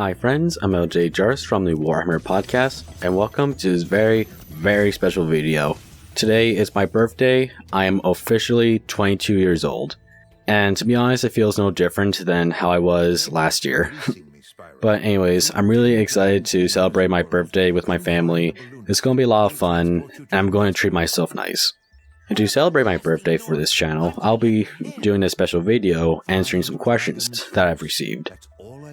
Hi friends, I'm LJ Jarvis from the Warhammer podcast, and welcome to this very special video. Today is my birthday. I am officially 22 years old, and to be honest, it feels no different than how I was last year. But anyways, I'm really excited to celebrate my birthday with my family. It's going to be a lot of fun, and I'm going to treat myself nice. And to celebrate my birthday for this channel, I'll be doing a special video answering some questions that I've received.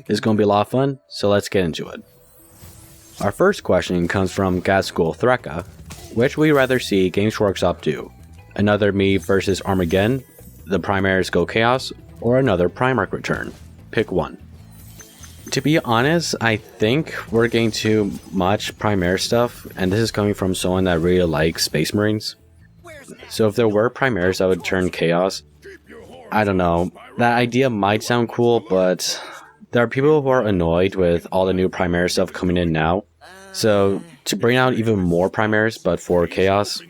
It's going to be a lot of fun, so let's get into it. Our first question comes from Gaskell Threka. Which would you rather see Games Workshop do? Another me versus Armageddon, the Primaris go Chaos, or another Primarch return? Pick one. To be honest, I think we're getting too much Primaris stuff, and this is coming from someone that really likes Space Marines. So if there were Primaris that would turn Chaos, I don't know. That idea might sound cool, but there are people who are annoyed with all the new Primaris stuff coming in now. So to bring out even more Primaris but for Chaos,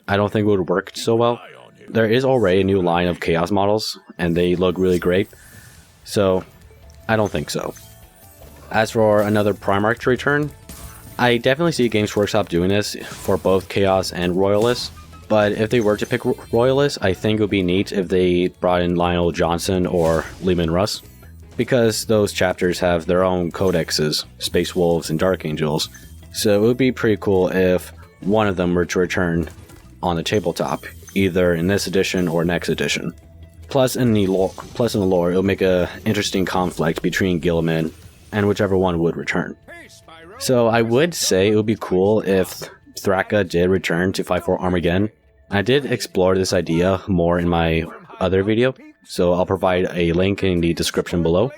I don't think it would work so well. There is already a new line of Chaos models, and they look really great. So I don't think so. As for another Primarch to return, I definitely see Games Workshop doing this for both Chaos and Royalists. But if they were to pick Royalists, I think it would be neat if they brought in Lionel Johnson or Lehman Russ, because those chapters have their own codexes, Space Wolves and Dark Angels. So it would be pretty cool if one of them were to return on the tabletop, either in this edition or next edition. Plus in the lore, it'll make an interesting conflict between Guilliman and whichever one would return. So I would say it would be cool if Threka did return to fight for Armageddon. I did explore this idea more in my other video, so I'll provide a link in the description below.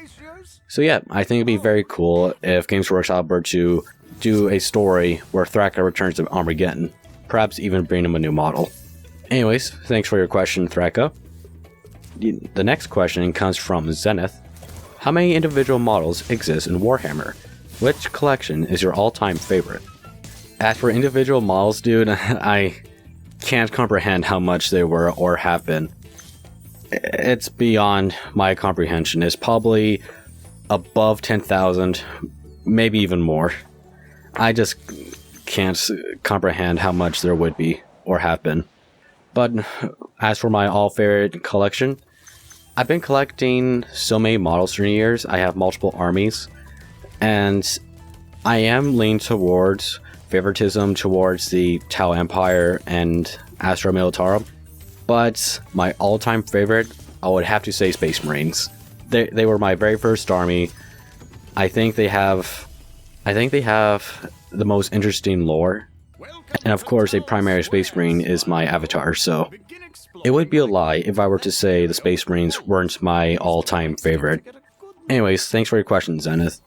So yeah, I think it'd be very cool if Games Workshop were to do a story where Threka returns to Armageddon, perhaps even bring him a new model. Anyways, thanks for your question, Threka. The next question comes from Zenith. How many individual models exist in Warhammer? Which collection is your all-time favorite? As for individual models, dude, I can't comprehend how much they were or have been. It's beyond my comprehension. It's probably above 10,000, maybe even more. I just can't comprehend how much there would be or have been. But as for my all-favorite collection, I've been collecting so many models through the years. I have multiple armies, and I am leaning towards favoritism towards the Tau Empire and Astra Militarum. But my all-time favorite, I would have to say Space Marines. They were my very first army. I think they have the most interesting lore. And of course, a primary Space Marine is my avatar, so it would be a lie if I were to say the Space Marines weren't my all-time favorite. Anyways, thanks for your question, Zenith.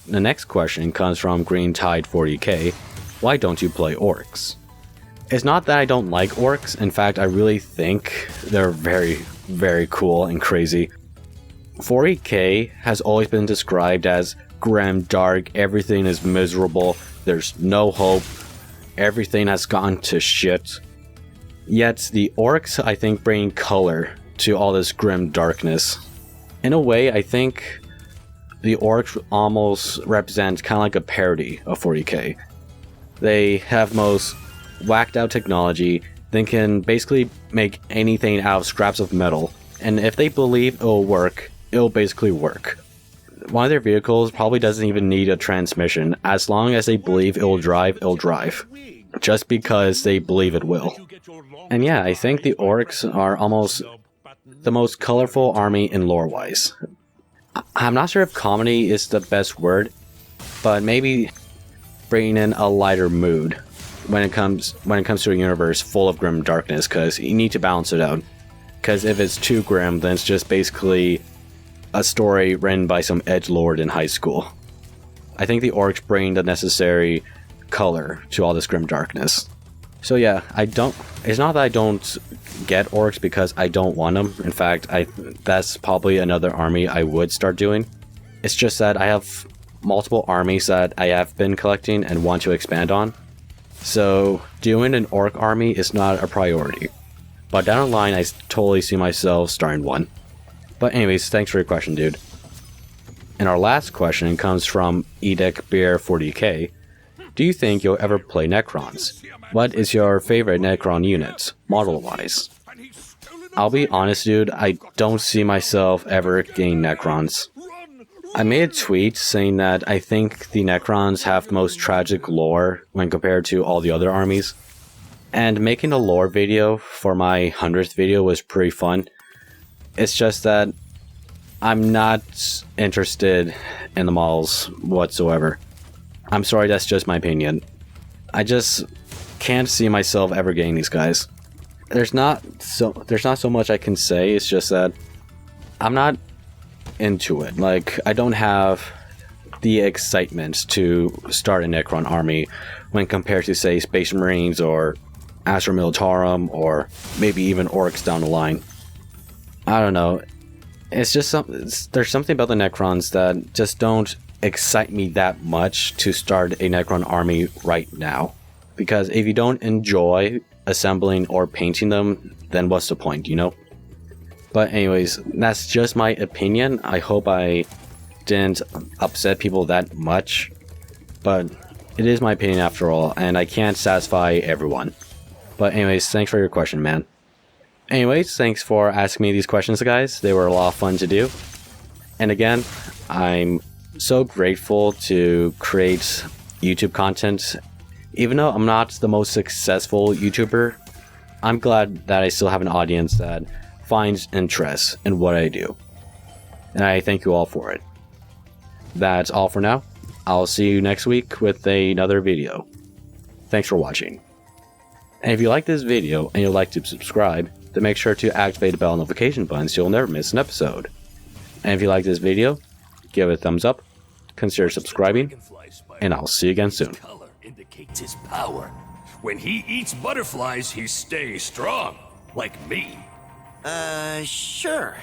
The next question comes from Green Tide 40k. Why don't you play orcs? It's not that I don't like orcs. In fact, I really think they're very cool and crazy. 40k has always been described as grim, dark, everything is miserable, there's no hope, everything has gone to shit. Yet the orcs, I think, bring color to all this grim darkness. In a way, I think the orcs almost represent kind of like a parody of 40k. They have most whacked out technology. They can basically make anything out of scraps of metal, and if they believe it'll work, it'll basically work. One of their vehicles probably doesn't even need a transmission. As long as they believe it'll drive. Just because they believe it will. And yeah, I think the orcs are almost the most colorful army in lore-wise. I'm not sure if comedy is the best word, but maybe bringing in a lighter mood when it comes to a universe full of grim darkness, because you need to balance it out. Because if it's too grim, then it's just basically a story written by some edgelord in high school. I think the orcs bring the necessary color to all this grim darkness. So yeah, it's not that I don't get orcs because I don't want them. In fact, that's probably another army I would start doing. It's just that I have multiple armies that I have been collecting and want to expand on. So doing an orc army is not a priority. But down the line, I totally see myself starting one. But anyways, thanks for your question, dude. And our last question comes from Edic Beer 40k. Do you think you'll ever play Necrons? What is your favorite Necron unit, model-wise? I'll be honest, dude, I don't see myself ever getting Necrons. I made a tweet saying that I think the Necrons have the most tragic lore when compared to all the other armies. And making a lore video for my 100th video was pretty fun. It's just that I'm not interested in the models whatsoever. I'm sorry, that's just my opinion. I just can't see myself ever getting these guys. There's not so much I can say. It's just that I'm not into it. Like, I don't have the excitement to start a Necron army when compared to, say, Space Marines or Astra Militarum or maybe even Orcs down the line. I don't know. It's just there's something about the Necrons that just don't excite me that much to start a Necron army right now. Because if you don't enjoy assembling or painting them, then what's the point, you know? But anyways, that's just my opinion. I hope I didn't upset people that much. But it is my opinion after all, and I can't satisfy everyone. But anyways, thanks for your question, man. Anyways, thanks for asking me these questions, guys. They were a lot of fun to do. And again, I'm so grateful to create YouTube content. Even though I'm not the most successful YouTuber, I'm glad that I still have an audience that finds interest in what I do. And I thank you all for it. That's all for now. I'll see you next week with another video. Thanks for watching. And if you like this video and you'd like to subscribe, then make sure to activate the bell notification button so you'll never miss an episode. And if you like this video, give it a thumbs up, consider subscribing, and I'll see you again soon. Color indicates his power. When he eats butterflies, he stays strong, like me. Sure.